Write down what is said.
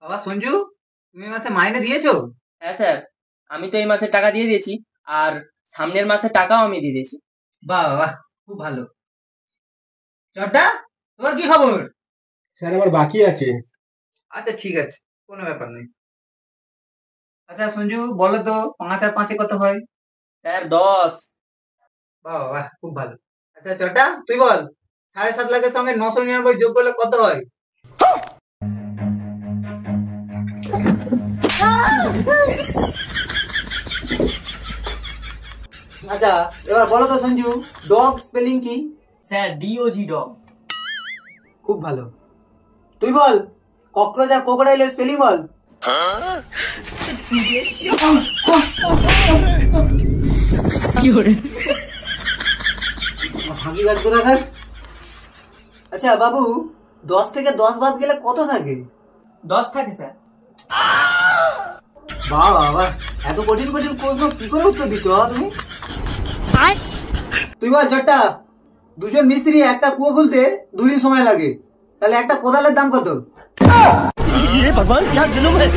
বাবা সঞ্জু, তুমি এই মাসে মাইনে দিয়েছো? হ্যাঁ স্যার, আমি তো এই মাসে টাকা দিয়ে দিয়েছি, আর সামনের মাসে টাকাও আমি দিয়ে দিয়েছি। বাহ বাহ, খুব ভালো। চড্ডা, তোমার কি খবর? স্যার আমার বাকি আছে। আচ্ছা ঠিক আছে, কোনো ব্যাপার নেই। আচ্ছা সঞ্জু, বলো তো ৫ আর ৫-এ কত হয়? স্যার 10। বাহ বাহ, খুব ভালো। আচ্ছা চড্ডা, তুই বল ৭.৫ লাখের সঙ্গে ৯৯৯ যোগ করলে কত হয়? আচ্ছা এবার বলো তো সঞ্জু, ডগ স্পেলিং কি? Sir DOG dog. খুব ভালো। তুই বল ককরোচ আর ক্রোকোডাইলের স্পেলিং বল। ফাঁকি বাদ করে রাখার। আচ্ছা বাবু, ১০ থেকে ১০ বাদ গেলে কত থাকে? 10 থাকে স্যার। বাহ বাবা, এত কঠিন কঠিন প্রশ্ন কি করে উত্তর দিচ্ছ তুমি? তুই বল চট্টা, দুজন মিস্ত্রি একটা কুয়ো খুলতে 2 দিন সময় লাগে, তাহলে একটা কোদালের দাম কত? ये भगवान क्या जुल्म है।